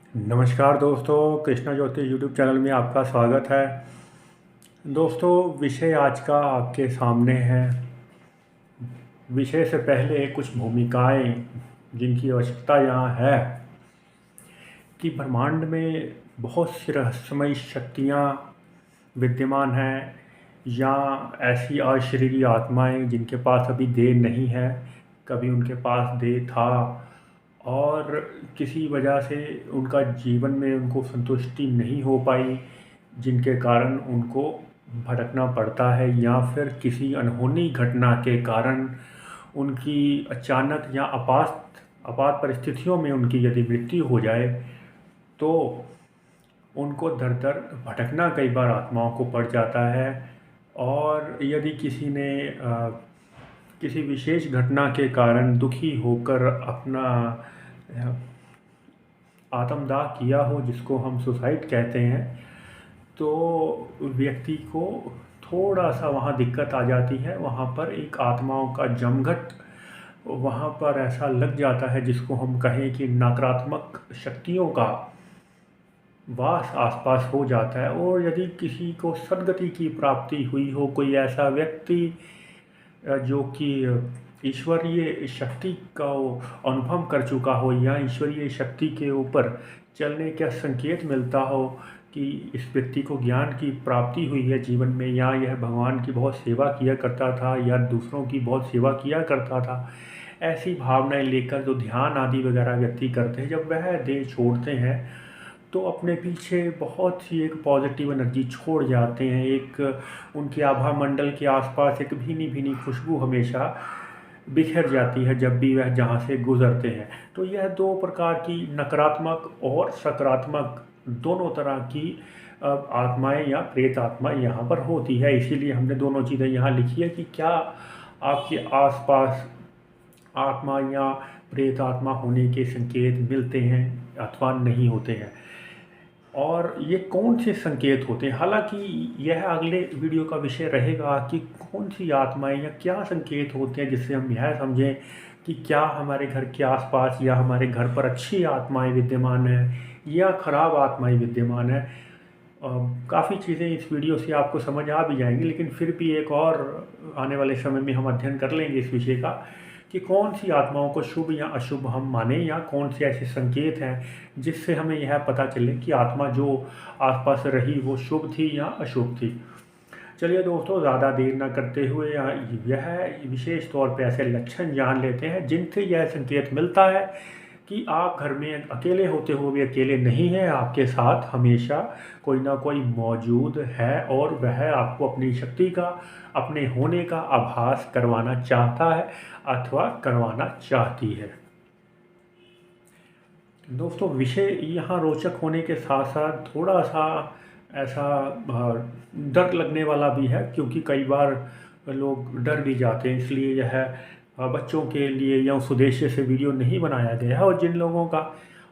नमस्कार दोस्तों, कृष्णा ज्योति YouTube channel में आपका स्वागत है। दोस्तों, विषय आज का आपके सामने है। विषय से पहले कुछ भूमिकाएं जिनकी आवश्यकता यहाँ है कि ब्रह्मांड में बहुत सी रहस्यमयी शक्तियाँ विद्यमान हैं, या ऐसी अशरीरी आत्माएं जिनके पास अभी देह नहीं है, कभी उनके पास देह था और किसी वजह से उनका जीवन में उनको संतुष्टि नहीं हो पाई, जिनके कारण उनको भटकना पड़ता है, या फिर किसी अनहोनी घटना के कारण उनकी अचानक या आपात आपात परिस्थितियों में उनकी यदि मृत्यु हो जाए तो उनको दर दर भटकना कई बार आत्माओं को पड़ जाता है। और यदि किसी ने किसी विशेष घटना के कारण दुखी होकर अपना आत्मदाह किया हो, जिसको हम सुसाइड कहते हैं, तो व्यक्ति को थोड़ा सा वहाँ दिक्कत आ जाती है। वहाँ पर एक आत्माओं का जमघट वहाँ पर ऐसा लग जाता है, जिसको हम कहें कि नकारात्मक शक्तियों का वास आसपास हो जाता है। और यदि किसी को सद्गति की प्राप्ति हुई हो, कोई ऐसा व्यक्ति जो कि ईश्वरीय शक्ति का अनुभव कर चुका हो, या ईश्वरीय शक्ति के ऊपर चलने का संकेत मिलता हो कि इस व्यक्ति को ज्ञान की प्राप्ति हुई है जीवन में, या यह भगवान की बहुत सेवा किया करता था या दूसरों की बहुत सेवा किया करता था, ऐसी भावनाएं लेकर जो ध्यान आदि वगैरह व्यक्ति करते हैं, जब वह देह छोड़ते हैं तो अपने पीछे बहुत सी एक पॉजिटिव एनर्जी छोड़ जाते हैं। एक उनके आभा मंडल के आसपास एक भीनी भीनी खुशबू हमेशा बिखर जाती है जब भी वह जहाँ से गुजरते हैं। तो यह दो प्रकार की नकारात्मक और सकारात्मक दोनों तरह की आत्माएं या प्रेत आत्मा यहाँ पर होती है। इसीलिए हमने दोनों चीज़ें यहाँ लिखी है कि क्या आपके आसपास आत्मा या प्रेत आत्मा होने के संकेत मिलते हैं अथवा नहीं होते हैं, और ये कौन से संकेत होते हैं। हालांकि यह अगले वीडियो का विषय रहेगा कि कौन सी आत्माएं या क्या संकेत होते हैं, जिससे हम यह समझें कि क्या हमारे घर के आसपास या हमारे घर पर अच्छी आत्माएं विद्यमान हैं या खराब आत्माएं विद्यमान हैं। काफ़ी चीज़ें इस वीडियो से आपको समझ आ भी जाएंगी, लेकिन फिर भी एक और आने वाले समय में हम अध्ययन कर लेंगे इस विषय का कि कौन सी आत्माओं को शुभ या अशुभ हम माने, या कौन से ऐसे संकेत हैं जिससे हमें यह पता चले कि आत्मा जो आसपास रही वो शुभ थी या अशुभ थी। चलिए दोस्तों, ज़्यादा देर ना करते हुए यह विशेष तौर पे ऐसे लक्षण जान लेते हैं जिनसे यह संकेत मिलता है कि आप घर में अकेले होते हुए भी अकेले नहीं हैं, आपके साथ हमेशा कोई ना कोई मौजूद है और वह आपको अपनी शक्ति का, अपने होने का आभास करवाना चाहता है अथवा करवाना चाहती है। दोस्तों, विषय यहाँ रोचक होने के साथ साथ थोड़ा सा ऐसा डर लगने वाला भी है, क्योंकि कई बार लोग डर भी जाते हैं। इसलिए यह बच्चों के लिए या उस उद्देश्य से वीडियो नहीं बनाया गया है। और जिन लोगों का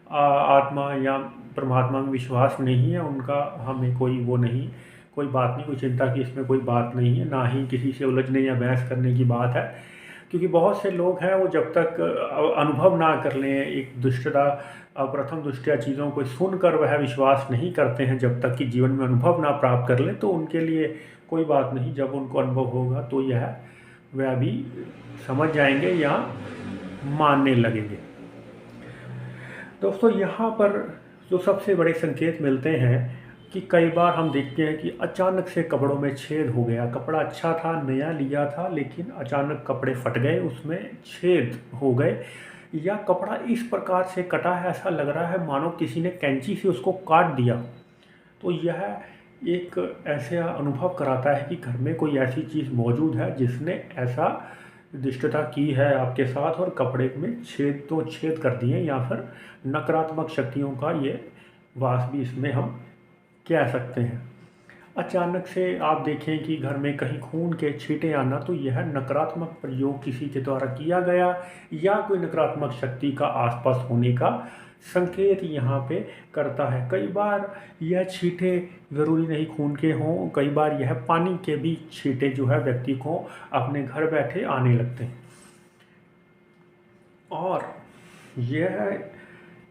आत्मा या परमात्मा में विश्वास नहीं है, उनका हमें कोई वो नहीं, कोई बात नहीं, कोई चिंता की इसमें कोई बात नहीं है, ना ही किसी से उलझने या बहस करने की बात है। क्योंकि बहुत से लोग हैं वो जब तक अनुभव ना कर लें, एक दुष्टता प्रथम दृष्टया चीज़ों को सुनकर वह विश्वास नहीं करते हैं, जब तक कि जीवन में अनुभव ना प्राप्त कर लें, तो उनके लिए कोई बात नहीं। जब उनको अनुभव होगा तो यह वह भी समझ जाएंगे या मानने लगेंगे। दोस्तों, यहाँ पर जो सबसे बड़े संकेत मिलते हैं कि कई बार हम देखते हैं कि अचानक से कपड़ों में छेद हो गया। कपड़ा अच्छा था, नया लिया था, लेकिन अचानक कपड़े फट गए, उसमें छेद हो गए, या कपड़ा इस प्रकार से कटा है, ऐसा लग रहा है मानो किसी ने कैंची से उसको काट दिया। तो यह एक ऐसा अनुभव कराता है कि घर में कोई ऐसी चीज़ मौजूद है जिसने ऐसा दुष्टता की है आपके साथ, और कपड़े में छेद तो छेद कर दिए, या फिर नकारात्मक शक्तियों का ये वास भी इसमें हम कह सकते हैं। अचानक से आप देखें कि घर में कहीं खून के छींटे आना, तो यह नकारात्मक प्रयोग किसी के द्वारा किया गया या कोई नकारात्मक शक्ति का आसपास होने का संकेत यहाँ पे करता है। कई बार यह छींटे ज़रूरी नहीं खून के हों, कई बार यह पानी के भी छींटे जो है व्यक्ति को अपने घर बैठे आने लगते हैं। और यह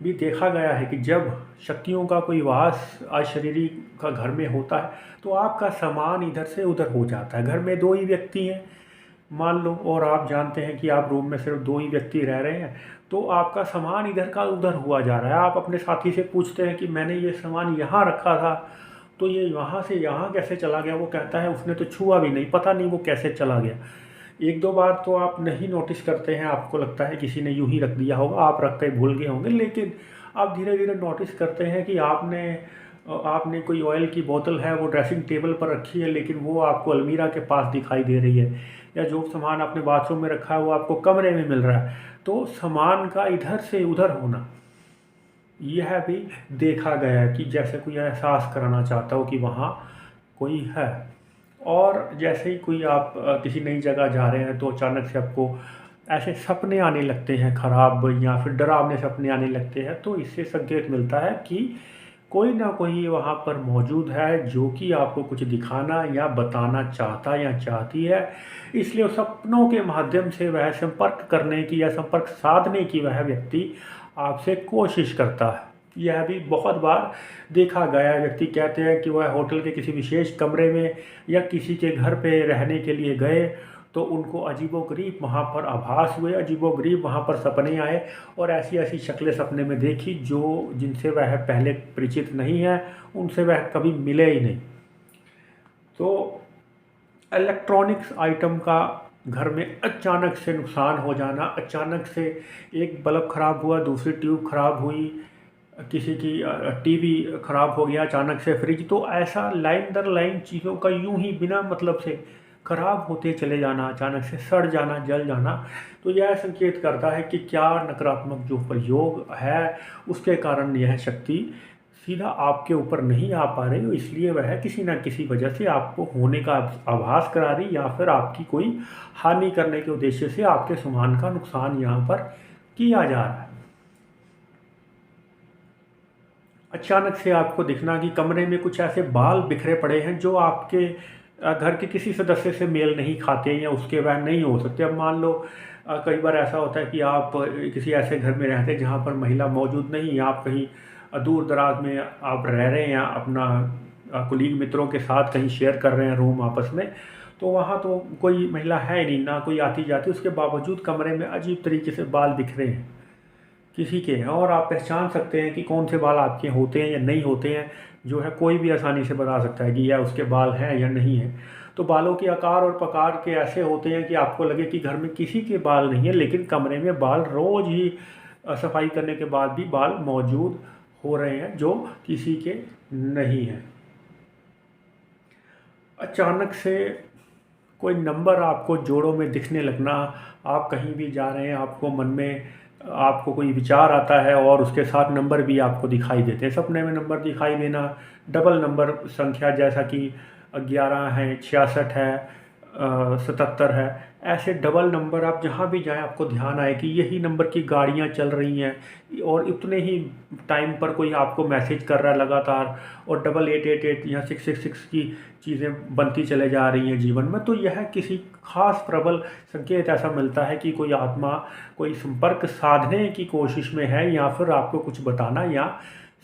भी देखा गया है कि जब शक्तियों का कोई वास अशरीरी का घर में होता है तो आपका सामान इधर से उधर हो जाता है। घर में 2 ही व्यक्ति हैं मान लो, और आप जानते हैं कि आप रूम में सिर्फ 2 ही व्यक्ति रह रहे हैं, तो आपका सामान इधर का उधर हुआ जा रहा है। आप अपने साथी से पूछते हैं कि मैंने ये सामान यहाँ रखा था, तो ये वहाँ से यहाँ कैसे चला गया? वो कहता है उसने तो छुआ भी नहीं, पता नहीं वो कैसे चला गया। 1-2 बार तो आप नहीं नोटिस करते हैं, आपको लगता है किसी ने यूँ ही रख दिया होगा, आप रख के भूल गए होंगे, लेकिन आप धीरे धीरे नोटिस करते हैं कि आपने कोई ऑयल की बोतल है वो ड्रेसिंग टेबल पर रखी है, लेकिन वो आपको अलमीरा के पास दिखाई दे रही है, या जो सामान आपने बाथरूम में रखा है वो आपको कमरे में मिल रहा है। तो सामान का इधर से उधर होना, यह भी देखा गया है कि जैसे कोई एहसास कराना चाहता हो कि वहाँ कोई है। और जैसे ही कोई आप किसी नई जगह जा रहे हैं तो अचानक से आपको ऐसे सपने आने लगते हैं ख़राब, या फिर डरावने सपने आने लगते हैं, तो इससे संकेत मिलता है कि कोई ना कोई वहाँ पर मौजूद है जो कि आपको कुछ दिखाना या बताना चाहता या चाहती है। इसलिए उस सपनों के माध्यम से वह संपर्क करने की या संपर्क साधने की वह व्यक्ति आपसे कोशिश करता है। यह भी बहुत बार देखा गया है। व्यक्ति कहते हैं कि वह होटल के किसी विशेष कमरे में या किसी के घर पे रहने के लिए गए, तो उनको अजीबोगरीब वहाँ पर आभास हुए, अजीबोगरीब वहाँ पर सपने आए, और ऐसी ऐसी शक्लें सपने में देखी जो जिनसे वह पहले परिचित नहीं है, उनसे वह कभी मिले ही नहीं। तो इलेक्ट्रॉनिक्स आइटम का घर में अचानक से नुकसान हो जाना, अचानक से एक बल्ब ख़राब हुआ, दूसरी ट्यूब ख़राब हुई, किसी की टीवी ख़राब हो गया, अचानक से फ्रिज, तो ऐसा लाइन दर लाइन चीज़ों का यूं ही बिना मतलब से ख़राब होते चले जाना, अचानक से सड़ जाना, जल जाना, तो यह संकेत करता है कि क्या नकारात्मक जो प्रयोग है उसके कारण यह शक्ति सीधा आपके ऊपर नहीं आ पा रही हो, इसलिए वह किसी न किसी वजह से आपको होने का आभास करा रही, या फिर आपकी कोई हानि करने के उद्देश्य से आपके सामान का नुकसान यहाँ पर किया जा रहा है। अचानक से आपको दिखना कि कमरे में कुछ ऐसे बाल बिखरे पड़े हैं जो आपके घर के किसी सदस्य से मेल नहीं खाते या उसके वह नहीं हो सकते। अब मान लो कई बार ऐसा होता है कि आप किसी ऐसे घर में रहते हैं जहाँ पर महिला मौजूद नहीं, आप कहीं दूर दराज में आप रह रहे हैं या अपना कुलीग मित्रों के साथ कहीं शेयर कर रहे हैं रूम आपस में, तो वहाँ तो कोई महिला है नहीं, ना कोई आती जाती, उसके बावजूद कमरे में अजीब तरीके से बाल बिखरे हैं किसी के हैं, और आप पहचान सकते हैं कि कौन से बाल आपके होते हैं या नहीं होते हैं, जो है कोई भी आसानी से बता सकता है कि यह उसके बाल हैं या नहीं है। तो बालों के आकार और प्रकार के ऐसे होते हैं कि आपको लगे कि घर में किसी के बाल नहीं है, लेकिन कमरे में बाल रोज़ ही सफाई करने के बाद भी बाल मौजूद हो रहे हैं जो किसी के नहीं हैं। अचानक से कोई नंबर आपको जोड़ों में दिखने लगना, आप कहीं भी जा रहे हैं, आपको मन में आपको कोई विचार आता है और उसके साथ नंबर भी आपको दिखाई देते हैं। सपने में नंबर दिखाई देना, डबल नंबर संख्या जैसा कि 11 है, 66 है, 77 है, ऐसे डबल नंबर आप जहाँ भी जाएं आपको ध्यान आए कि यही नंबर की गाड़ियाँ चल रही हैं, और इतने ही टाइम पर कोई आपको मैसेज कर रहा है लगातार, और 8888 या 666 की चीज़ें बनती चले जा रही हैं जीवन में। तो यह किसी खास प्रबल संकेत ऐसा मिलता है कि कोई आत्मा कोई संपर्क साधने की कोशिश में है, या फिर आपको कुछ बताना या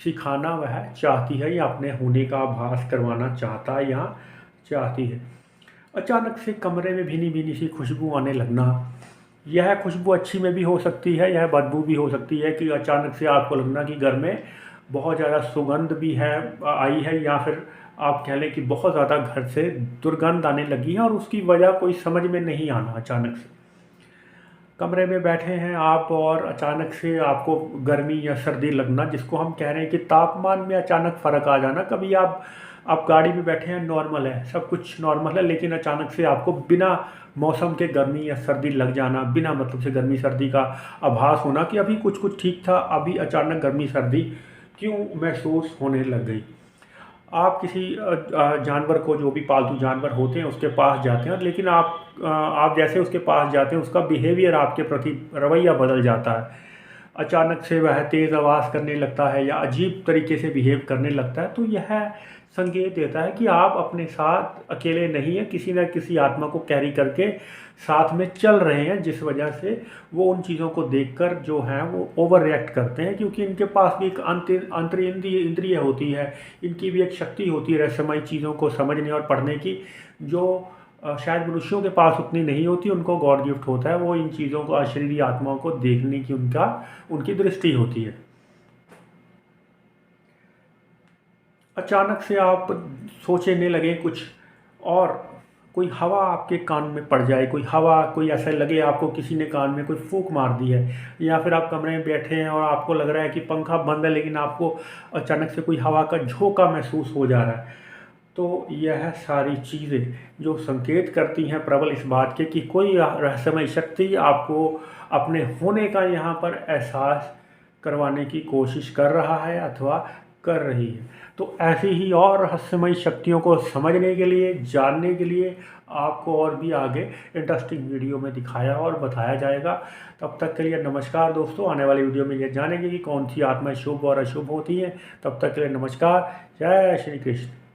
सिखाना वह चाहती है, या अपने होने का आभास करवाना चाहता है या चाहती है। अचानक से कमरे में भीनी भीनी सी खुशबू आने लगना, यह खुशबू अच्छी में भी हो सकती है, यह बदबू भी हो सकती है कि अचानक से आपको लगना कि घर में बहुत ज़्यादा सुगंध भी है आई है, या फिर आप कह लें कि बहुत ज़्यादा घर से दुर्गंध आने लगी है, और उसकी वजह कोई समझ में नहीं आना। अचानक से कमरे में बैठे हैं आप और अचानक से आपको गर्मी या सर्दी लगना, जिसको हम कह रहे हैं कि तापमान में अचानक फ़र्क आ जाना। कभी आप गाड़ी में बैठे हैं, नॉर्मल है, सब कुछ नॉर्मल है, लेकिन अचानक से आपको बिना मौसम के गर्मी या सर्दी लग जाना, बिना मतलब से गर्मी सर्दी का आभास होना कि अभी कुछ ठीक था, अभी अचानक गर्मी सर्दी क्यों महसूस होने लग गई। आप किसी जानवर को, जो भी पालतू जानवर होते हैं, उसके पास जाते हैं, लेकिन आप जैसे उसके पास जाते हैं उसका बिहेवियर आपके प्रति रवैया बदल जाता है। अचानक से वह तेज़ आवाज़ करने लगता है या अजीब तरीके से बिहेव करने लगता है। तो यह संकेत देता है कि आप अपने साथ अकेले नहीं हैं, किसी न किसी आत्मा को कैरी करके साथ में चल रहे हैं, जिस वजह से वो उन चीज़ों को देखकर जो हैं वो ओवर रिएक्ट करते हैं, क्योंकि इनके पास भी एक अंतरिंद्रिय इंद्रिय होती है, इनकी भी एक शक्ति होती है रहस्यमय चीज़ों को समझने और पढ़ने की, जो शायद मनुष्यों के पास उतनी नहीं होती। उनको गॉड गिफ्ट होता है, वो इन चीज़ों को, अशरीरी आत्माओं को देखने की उनकी दृष्टि होती है। अचानक से आप सोचने लगे कुछ और, कोई हवा आपके कान में पड़ जाए, कोई ऐसा लगे आपको किसी ने कान में कोई फूंक मार दी है, या फिर आप कमरे में बैठे हैं और आपको लग रहा है कि पंखा बंद है लेकिन आपको अचानक से कोई हवा का झोंका महसूस हो जा रहा है। तो यह सारी चीज़ें जो संकेत करती हैं प्रबल इस बात के कि कोई रहस्यमय शक्ति आपको अपने होने का यहाँ पर एहसास करवाने की कोशिश कर रहा है अथवा कर रही है। तो ऐसी ही और रहस्यमय शक्तियों को समझने के लिए, जानने के लिए आपको और भी आगे इंटरेस्टिंग वीडियो में दिखाया और बताया जाएगा। तब तक के लिए नमस्कार दोस्तों। आने वाली वीडियो में ये जानेंगे कि कौन सी आत्माएं शुभ और अशुभ होती हैं। तब तक के लिए नमस्कार। जय श्री कृष्ण।